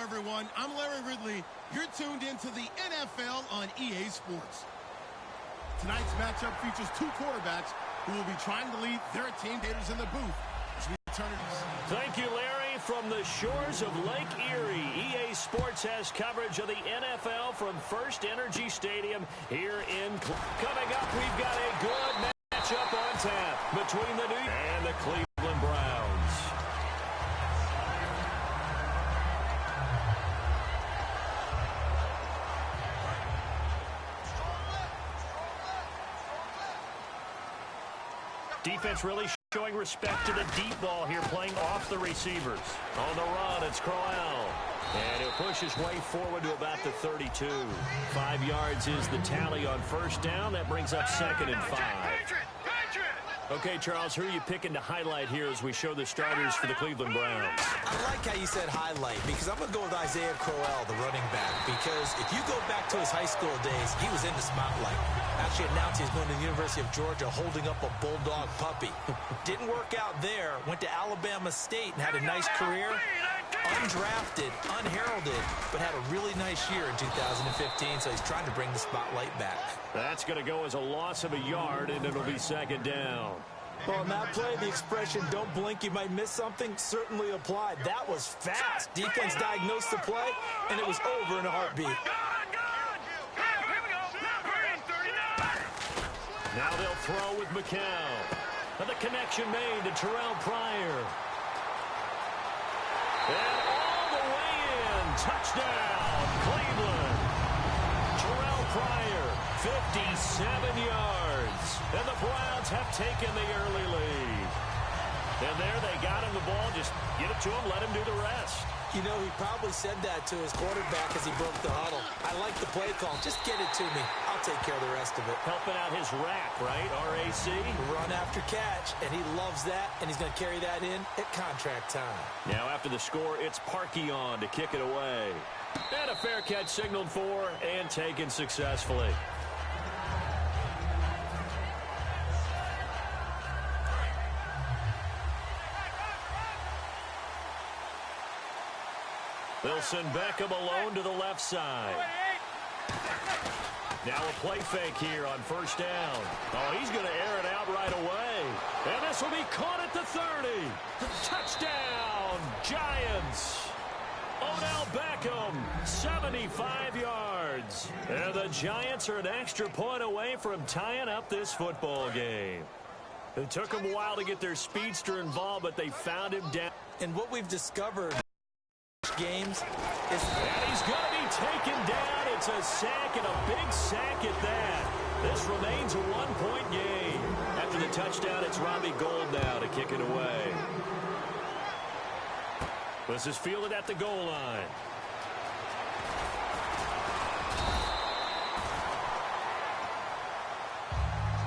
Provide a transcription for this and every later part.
everyone. I'm Larry Ridley. You're tuned into the NFL on EA Sports. Tonight's matchup features two quarterbacks who will be trying to lead their team in the booth. Thank you, Larry. From the shores of Lake Erie, EA Sports has coverage of the NFL from First Energy Stadium here in Coming up, we've got a good matchup on tap between the New and the Cleveland Browns. Defense really showing respect to the deep ball here, playing off the receivers. On the run, it's Crowell. And he'll push his way forward to about the 32. 5 yards is the tally on first down. That brings up 2nd and 5. Okay, Charles, who are you picking to highlight here as we show the starters for the Cleveland Browns? I like how you said highlight, because I'm going to go with Isaiah Crowell, the running back, because if you go back to his high school days, he was in the spotlight. Actually announced he's going to the University of Georgia holding up a bulldog puppy. Didn't work out there, went to Alabama State and had a nice career. Undrafted, unheralded, but had a really nice year in 2015, so he's trying to bring the spotlight back. That's going to go as a loss of a yard, and it'll be 2nd down. Well, on that play, the expression, don't blink, you might miss something, certainly applied. That was fast. Defense diagnosed the play, and it was over in a heartbeat. Now they'll throw with McCown. And the connection made to Terrell Pryor. And all the way in. Touchdown, Cleveland. Terrell Pryor, 57 yards. And the Browns have taken the early lead. And there they got him the ball. Just get it to him, let him do the rest. You know, he probably said that to his quarterback as he broke the huddle. I like the play call. Just get it to me. I'll take care of the rest of it. Helping out his rack, right? RAC. Run after catch, and he loves that, and he's going to carry that in at contract time. Now after the score, it's Parkey on to kick it away. And a fair catch signaled for and taken successfully. They'll send Beckham alone to the left side. Now a play fake here on first down. Oh, he's going to air it out right away. And this will be caught at the 30. Touchdown, Giants. Odell Beckham, 75 yards. And the Giants are an extra point away from tying up this football game. It took them a while to get their speedster involved, but they found him down. And what we've discovered games is and he's going to be taken down. It's a sack, and a big sack at that. This remains a one-point game. After the touchdown, it's Robbie Gould now to kick it away. This is fielded at the goal line.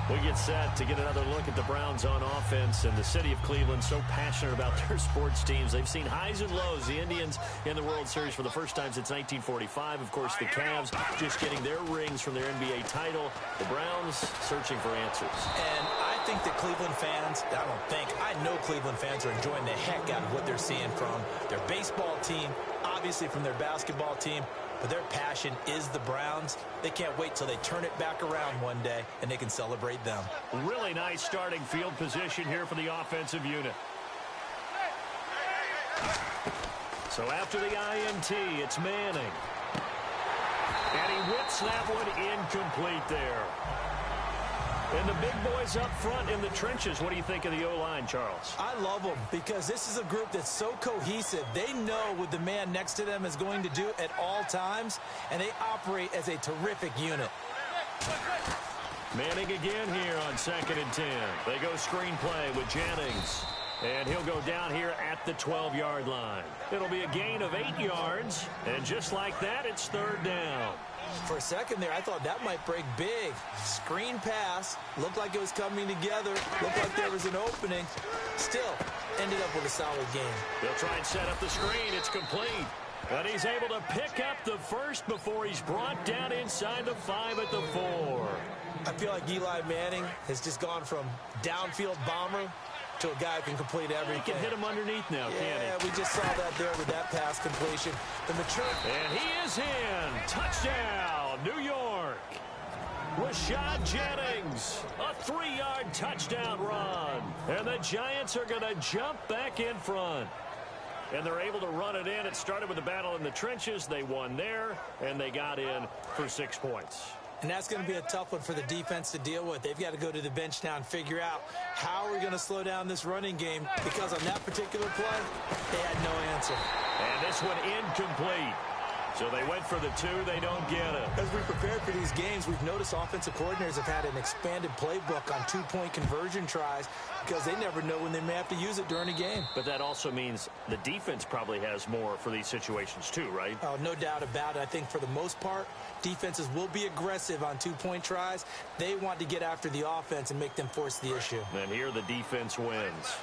We get set to get another look at the Browns on offense, and the city of Cleveland so passionate about their sports teams. They've seen highs and lows. The Indians in the World Series for the first time since 1945. Of course, the Cavs just getting their rings from their NBA title. The Browns searching for answers. And I think that Cleveland fans, I know Cleveland fans are enjoying the heck out of what they're seeing from their baseball team, obviously from their basketball team. But their passion is the Browns. They can't wait till they turn it back around one day and they can celebrate them. Really nice starting field position here for the offensive unit. So after the INT, it's Manning. And he whips that one incomplete there. And the big boys up front in the trenches. What do you think of the O-line, Charles? I love them because this is a group that's so cohesive. They know what the man next to them is going to do at all times, and they operate as a terrific unit. Manning again here on 2nd and 10. They go screenplay with Jennings. And he'll go down here at the 12-yard line. It'll be a gain of 8 yards. And just like that, it's 3rd down. For a second there, I thought that might break big. Screen pass. Looked like it was coming together. Looked like there was an opening. Still, ended up with a solid game. They'll try and set up the screen. It's complete. And he's able to pick up the first before he's brought down inside the 5 at the 4. I feel like Eli Manning has just gone from downfield bomber to a guy who can complete everything. He can hit him underneath now, can't he? Yeah, we just saw that there with that pass completion. The mature... And he is in. Touchdown, New York. Rashad Jennings, a 3-yard touchdown run. And the Giants are going to jump back in front. And they're able to run it in. It started with a battle in the trenches. They won there, and they got in for 6 points. And that's going to be a tough one for the defense to deal with. They've got to go to the bench now and figure out how we're going to slow down this running game, because on that particular play, they had no answer. And this one incomplete. So they went for the 2. They don't get it. As we prepared for these games, we've noticed offensive coordinators have had an expanded playbook on 2-point conversion tries because they never know when they may have to use it during a game. But that also means the defense probably has more for these situations too, right? Oh, no doubt about it. I think for the most part, defenses will be aggressive on 2-point tries. They want to get after the offense and make them force the issue. And here the defense wins.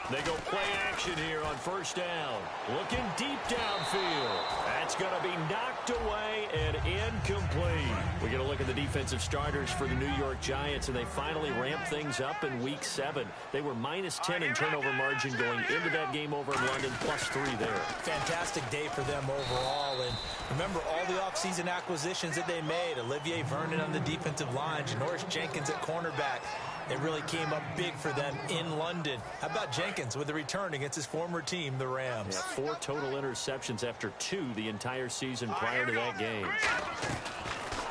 They go play action here on first down. Looking deep downfield. That's going to be knocked away and incomplete. We get a look at the defensive starters for the New York Giants, and they finally ramped things up in Week 7. They were -10 in turnover margin going into that game over in London, +3 there. Fantastic day for them overall. And remember all the offseason acquisitions that they made. Olivier Vernon on the defensive line, Janoris Jenkins at cornerback. It really came up big for them in London. How about Jenkins with a return against his former team, the Rams? Yeah, 4 total interceptions after 2 the entire season prior to that game.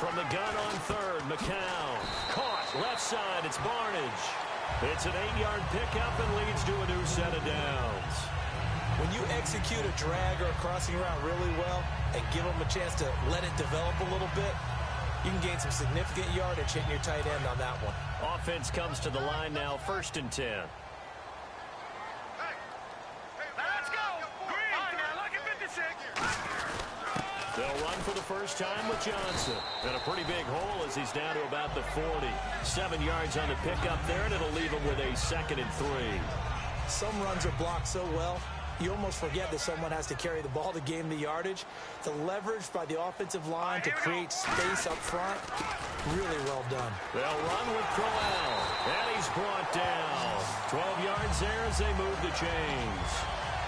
From the gun on third, McCown. Caught, left side, it's Barnage. It's an 8-yard pickup and leads to a new set of downs. When you execute a drag or a crossing route really well and give them a chance to let it develop a little bit, you can gain some significant yardage hitting your tight end on that one. Offense comes to the line now, 1st and 10. Let's go. Green. All right, now look at 56. They'll run for the first time with Johnson. And a pretty big hole as he's down to about the 40. 7 yards on the pickup there, and it'll leave him with a 2nd and 3. Some runs are blocked so well, you almost forget that someone has to carry the ball to gain the yardage. The leverage by the offensive line to create space up front, really well done. They'll run with Crowell, and he's brought down. 12 yards there as they move the chains.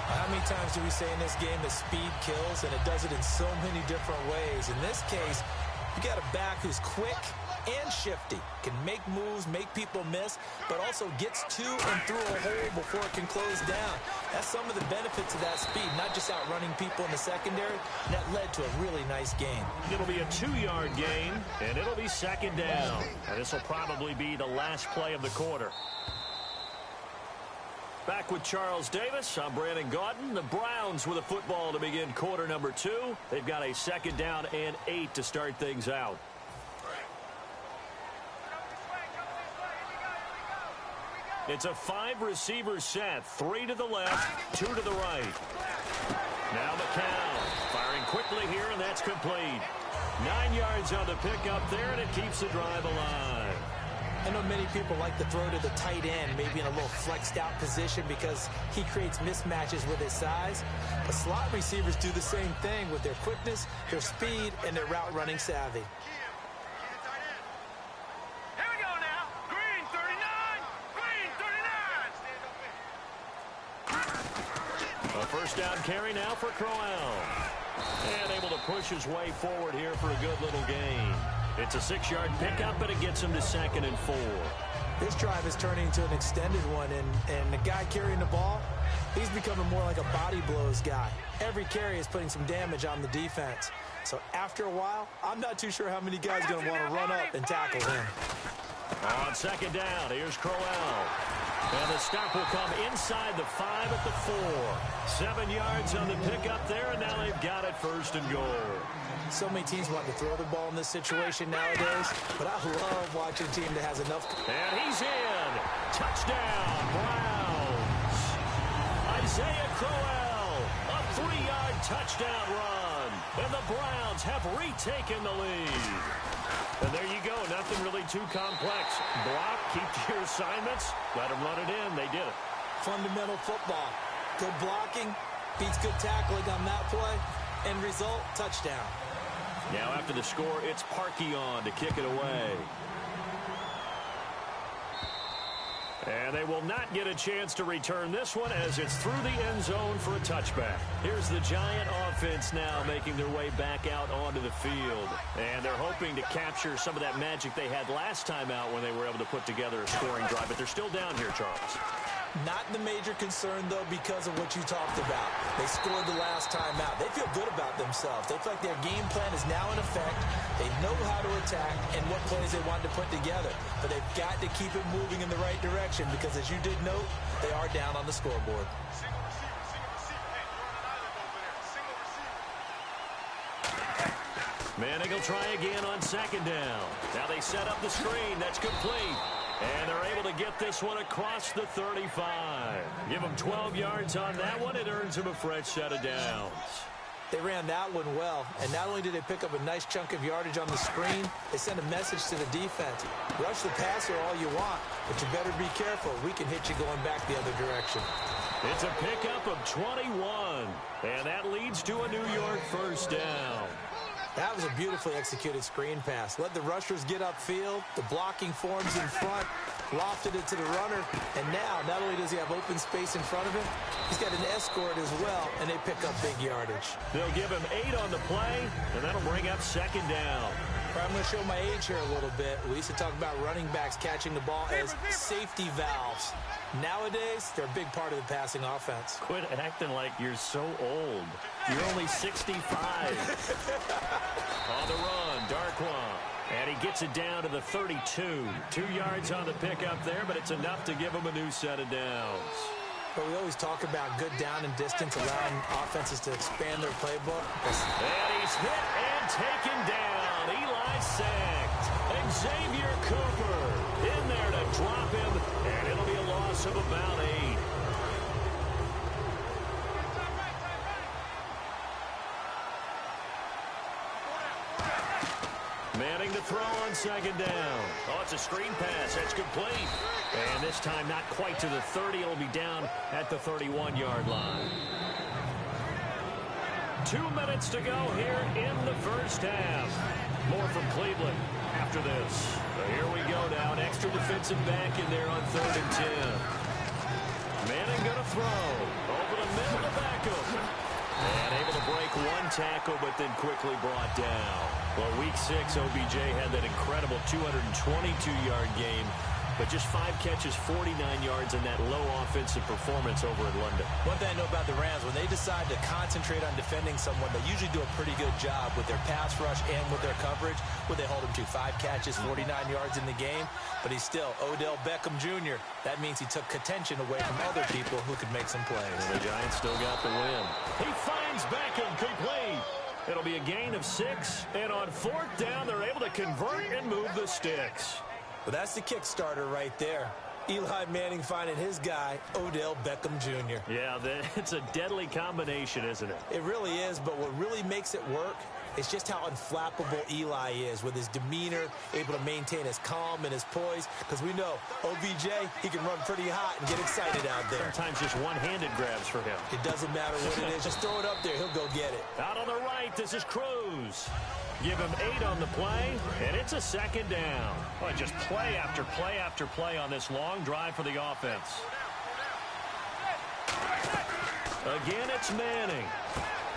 How many times do we say in this game that speed kills, and it does it in so many different ways? In this case, you got a back who's quick and shifty, can make moves, make people miss, but also gets to and through a hole before it can close down. That's some of the benefits of that speed, not just outrunning people in the secondary. And that led to a really nice gain. It'll be a 2-yard gain, and it'll be 2nd down. And this will probably be the last play of the quarter. Back with Charles Davis, I'm Brandon Gaudin. The Browns with a football to begin quarter number 2. They've got a 2nd down and 8 to start things out. It's a 5-receiver set. 3 to the left, 2 to the right. Now McCown firing quickly here, and that's complete. 9 yards on the pickup there, and it keeps the drive alive. I know many people like to throw to the tight end, maybe in a little flexed out position because he creates mismatches with his size. But slot receivers do the same thing with their quickness, their speed, and their route running savvy. First down carry now for Crowell. And able to push his way forward here for a good little gain. It's a 6-yard pickup, but it gets him to 2nd and 4. This drive is turning into an extended one, and the guy carrying the ball, he's becoming more like a body blows guy. Every carry is putting some damage on the defense. So after a while, I'm not too sure how many guys are going to want to run up and tackle him. On 2nd down, here's Crowell. And the stop will come inside the 5 at the 4. 7 yards on the pickup there, and now they've got it 1st and goal. So many teams want to throw the ball in this situation nowadays, but I love watching a team that has enough. And he's in. Touchdown, Browns. Isaiah Crowell, a 3-yard touchdown run. And the Browns have retaken the lead. And there you go. Nothing really too complex. Block, keep to your assignments, let them run it in. They did it. Fundamental football. Good blocking, Beats good tackling on that play. End result, touchdown. Now after the score, it's Parkey on to kick it away. And they will not get a chance to return this one as it's through the end zone for a touchback. Here's the Giant offense now making their way back out onto the field. And they're hoping to capture some of that magic they had last time out when they were able to put together a scoring drive. But they're still down here, Charles. Not the major concern, though, because of what you talked about. They scored the last time out. They feel good about themselves. They feel like their game plan is now in effect. They know how to attack and what plays they want to put together. But they've got to keep it moving in the right direction because, as you did note, they are down on the scoreboard. Manning will try again on second down. Now they set up the screen. That's complete. And they're able to get this one across the 35. Give them 12 yards on that one. It earns them a fresh set of downs. They ran that one well, and not only did they pick up a nice chunk of yardage on the screen, they sent a message to the defense. Rush the passer all you want, but you better be careful. We can hit you going back the other direction. It's a pickup of 21, and that leads to a New York first down. That was a beautifully executed screen pass. Let the rushers get upfield. The blocking forms in front. Lofted it to the runner. And now, not only does he have open space in front of him, he's got an escort as well, and they pick up big yardage. They'll give him 8 on the play, and that'll bring up second down. I'm going to show my age here a little bit. We used to talk about running backs catching the ball as safety valves. Nowadays, they're a big part of the passing offense. Quit acting like you're so old. You're only 65. On the run, Darkwan. And he gets it down to the 32. 2 yards on the pickup there, but it's enough to give him a new set of downs. But we always talk about good down and distance, allowing offenses to expand their playbook. And he's hit and taken down. Eli sacked. Xavier Cooper in there to drop him, and it'll be a loss of about 8. Manning to throw on second down. Oh, it's a screen pass. That's complete. And this time not quite to the 30. It'll be down at the 31-yard line. 2 minutes to go here in the first half. More from Cleveland after this. So here we go now. An extra defensive back in there on 3rd and 10. Manning going to throw. Over the middle to Beckham. And able to break one tackle, but then quickly brought down. Well, week 6, OBJ had that incredible 222-yard game, but just 5 catches, 49 yards in that low offensive performance over in London. One thing I know about the Rams, when they decide to concentrate on defending someone, they usually do a pretty good job with their pass rush and with their coverage. Would they hold him to 5 catches, 49 yards in the game? But he's still Odell Beckham Jr. That means he took attention away from other people who could make some plays. And the Giants still got the win. He finds Beckham complete. It'll be a gain of 6, and on 4th down, they're able to convert and move the sticks. Well, that's the kickstarter right there. Eli Manning finding his guy, Odell Beckham Jr. Yeah, it's a deadly combination, isn't it? It really is, but what really makes it work is just how unflappable Eli is with his demeanor, able to maintain his calm and his poise, because we know OBJ, he can run pretty hot and get excited out there. Sometimes just one-handed grabs for him. It doesn't matter what it is. Just throw it up there. He'll go get it. Out on the right, this is Cruz. Give him 8 on the play, and it's a second down. Well, just play after play after play on this long drive for the offense. Again, it's Manning.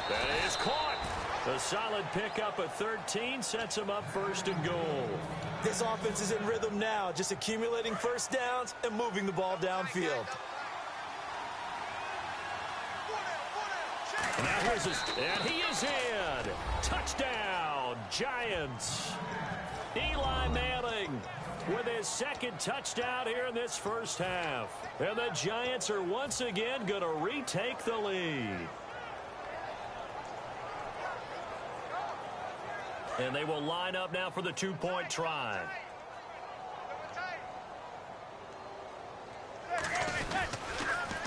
That is caught. A solid pickup at 13 sets him up 1st and goal. This offense is in rhythm now, just accumulating first downs and moving the ball downfield. Now here's his, and he is in. Touchdown, Giants. Eli Manning with his 2nd touchdown here in this first half. And the Giants are once again going to retake the lead. And they will line up now for the 2-point try.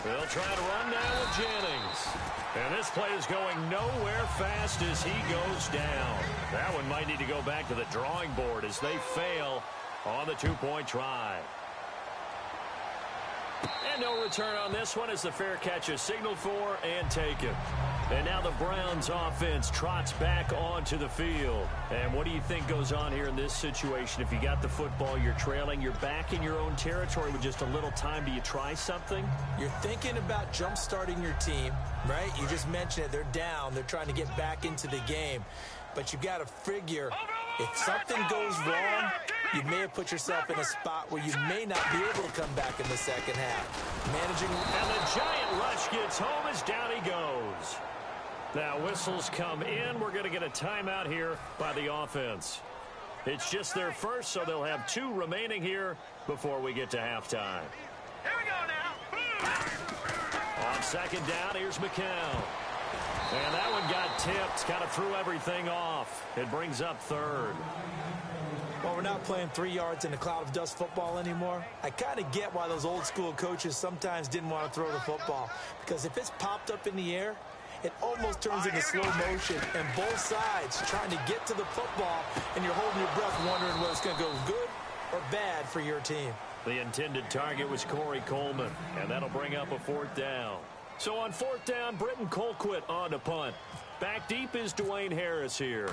They'll try to run now with Jennings. And this play is going nowhere fast as he goes down. That one might need to go back to the drawing board as they fail on the 2-point try. And no return on this one as the fair catch is signaled for and taken. And now the Browns offense trots back onto the field. And what do you think goes on here in this situation? If you got the football, you're trailing, you're back in your own territory with just a little time. Do you try something? You're thinking about jump-starting your team, right? You just mentioned it. They're down. They're trying to get back into the game. But you've got to figure if something goes wrong, you may have put yourself in a spot where you may not be able to come back in the second half. Managing. And the giant rush gets home as down he goes. Now whistles come in. We're going to get a timeout here by the offense. It's just their first, so they'll have 2 remaining here before we get to halftime. Here we go now. On second down, here's McCown. And that one got tipped. Kind of threw everything off. It brings up 3rd. Well, we're not playing 3 yards in a cloud of dust football anymore. I kind of get why those old school coaches sometimes didn't want to throw the football. Because if it's popped up in the air, it almost turns into slow motion, and both sides trying to get to the football, and you're holding your breath wondering whether it's going to go good or bad for your team. The intended target was Corey Coleman, and that'll bring up a 4th down. So on 4th down, Britton Colquitt on to punt. Back deep is Dwayne Harris here.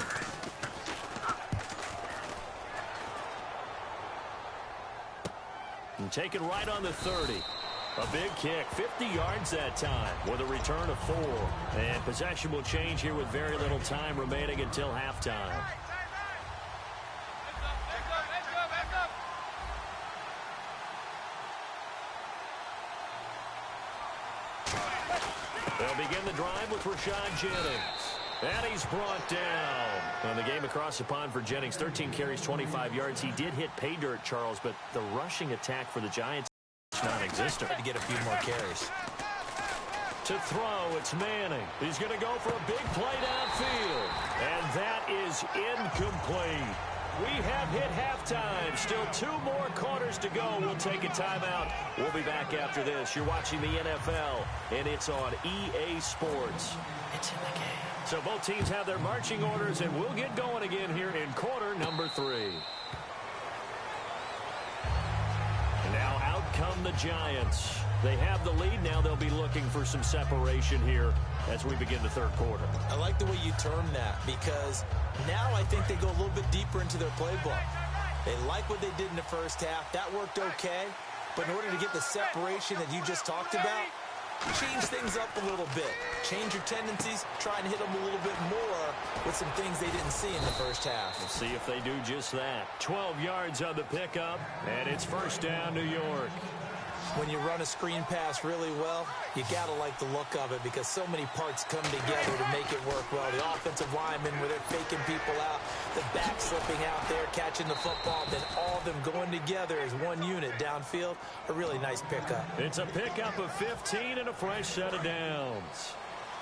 And taken right on the 30. A big kick, 50 yards that time with a return of 4. And possession will change here with very little time remaining until halftime. They'll begin the drive with Rashad Jennings. And he's brought down. On the game across the pond for Jennings, 13 carries, 25 yards. He did hit pay dirt, Charles, but the rushing attack for the Giants is non-existent. To get a few more carries. To throw, it's Manning. He's going to go for a big play downfield. And that is incomplete. We have hit halftime. Still 2 more quarters to go. We'll take a timeout. We'll be back after this. You're watching the NFL, and it's on EA Sports. It's in the game. So both teams have their marching orders, and we'll get going again here in quarter number 3. And now out come the Giants. They have the lead. Now they'll be looking for some separation here as we begin the 3rd quarter. I like the way you term that, because now I think they go a little bit deeper into their playbook. They like what they did in the first half. That worked okay. But in order to get the separation that you just talked about, change things up a little bit. Change your tendencies. Try and hit them a little bit more with some things they didn't see in the first half. We'll see if they do just that. 12 yards on the pickup, and it's 1st down, New York. When you run a screen pass really well, you got to like the look of it because so many parts come together to make it work well. The offensive linemen, where they're faking people out, the back slipping out there, catching the football, then all of them going together as one unit downfield. A really nice pickup. It's a pickup of 15 and a fresh set of downs.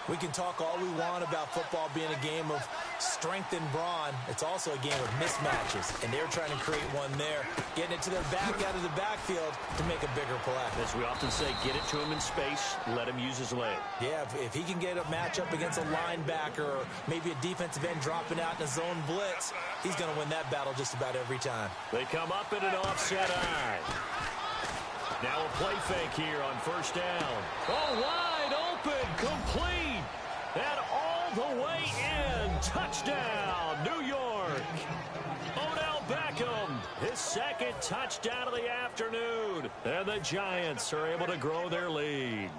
We can talk all we want about football being a game of strength and brawn. It's also a game of mismatches, and they're trying to create one there, getting it to their back out of the backfield to make a bigger play. As we often say, get it to him in space, let him use his leg. Yeah, if he can get a matchup against a linebacker or maybe a defensive end dropping out in a zone blitz, he's going to win that battle just about every time. They come up in an offset eye. Now a play fake here on 1st down. Oh, wide open, complete. And all the way in. Touchdown, New York. Odell Beckham, his 2nd touchdown of the afternoon. And the Giants are able to grow their lead.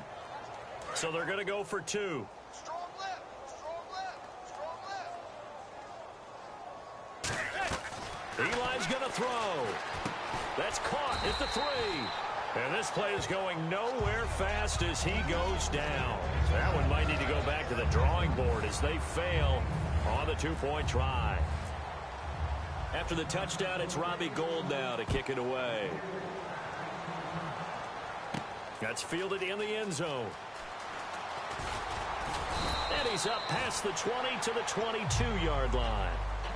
So they're going to go for 2. Strong left. Strong left. Eli's going to throw. That's caught at the 3. And this play is going nowhere fast as he goes down. That one might need to go back to the drawing board as they fail on the 2-point try. After the touchdown, it's Robbie Gould now to kick it away. That's fielded in the end zone. And he's up past the 20 to the 22-yard line.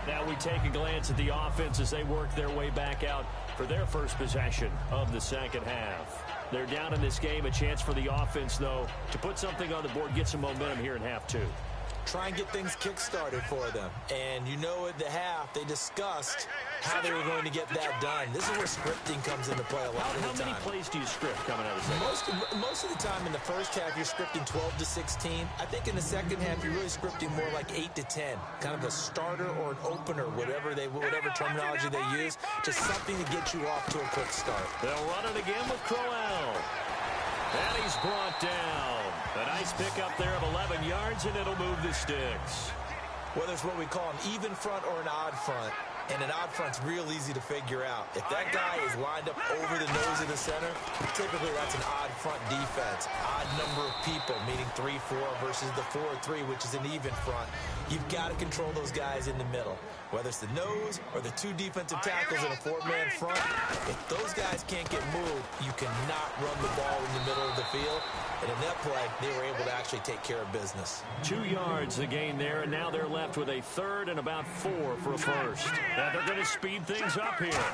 Now we take a glance at the offense as they work their way back out for their first possession of the second half. They're down in this game. A chance for the offense, though, to put something on the board, get some momentum here in half 2. try and get things kick-started for them. And you know at the half, they discussed how they were going to get that done. This is where scripting comes into play a lot of the time. How many plays do you script coming out of the second? Most of the time in the first half, you're scripting 12 to 16. I think in the second half, you're really scripting more like 8 to 10. Kind of a starter or an opener, whatever terminology they use. Just something to get you off to a quick start. They'll run it again with Crowell. And he's brought down. A nice pickup there of 11 yards, and it'll move the sticks. Whether it's what we call an even front or an odd front, and an odd front's real easy to figure out. If that guy is lined up over the nose of the center, typically that's an odd front defense. Odd number of people, meaning 3-4 versus the 4-3, which is an even front. You've got to control those guys in the middle. Whether it's the nose or the two defensive tackles in a four-man front, if those guys can't get moved, you cannot run the ball in the middle of the field. And in that play, they were able to actually take care of business. 2 yards the gain there, and now they're left with a third and about 4 for a first. And they're going to speed things up here.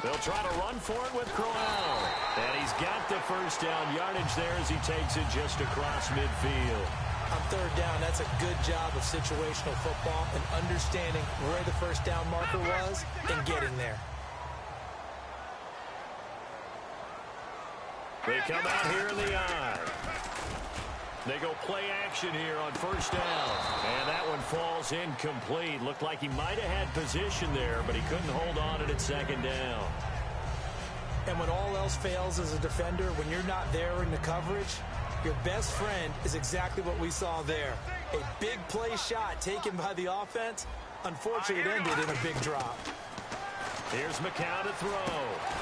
They'll try to run for it with Crowell. And he's got the first down yardage there as he takes it just across midfield. On third down, that's a good job of situational football and understanding where the first down marker was and getting there. They come out here in the eye. They go play action here on first down. And that one falls incomplete. Looked like he might have had position there, but he couldn't hold on at second down. And when all else fails as a defender, when you're not there in the coverage, your best friend is exactly what we saw there. A big play shot taken by the offense. Unfortunately, it ended in a big drop. Here's McCown to throw.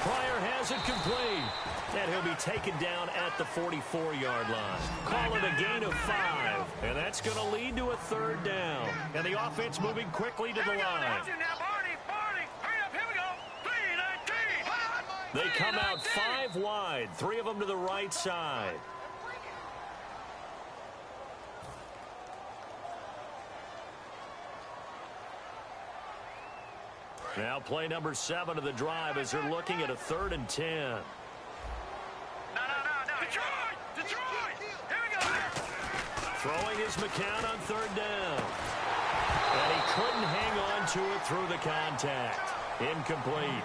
Pryor has it complete. And he'll be taken down at the 44-yard line. Call it a gain of 5. And that's going to lead to a third down. And the offense moving quickly to the line. They come out 5 wide. 3 of them to the right side. Now play number 7 of the drive as they're looking at a 3rd and 10. No. Detroit! Here we go! Throwing is McCown on 3rd down. And he couldn't hang on to it through the contact. Incomplete.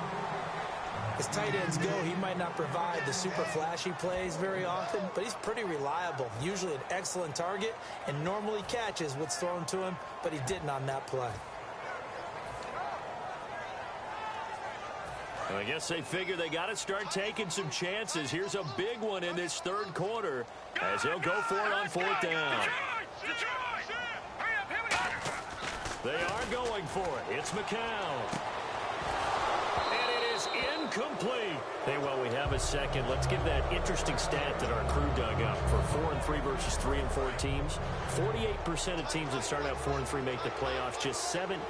As tight ends go, he might not provide the super flashy plays very often, but he's pretty reliable. Usually an excellent target, and normally catches what's thrown to him, but he didn't on that play. I guess they figure they got to start taking some chances. Here's a big one in this 3rd quarter as they'll go for it on 4th down. They are going for it. It's McCown. And it is incomplete. Hey, while we have a second, let's give that interesting stat that our crew dug up for 4-3 versus 3-4 teams. 48% of teams that start out 4-3 make the playoffs. Just 17%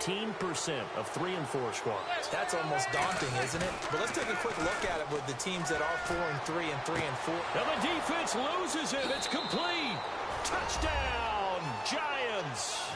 of 3-4 squads. That's almost daunting, isn't it? But let's take a quick look at it with the teams that are 4-3 and 3-4. Now the defense loses him. It's complete. Touchdown, Giants.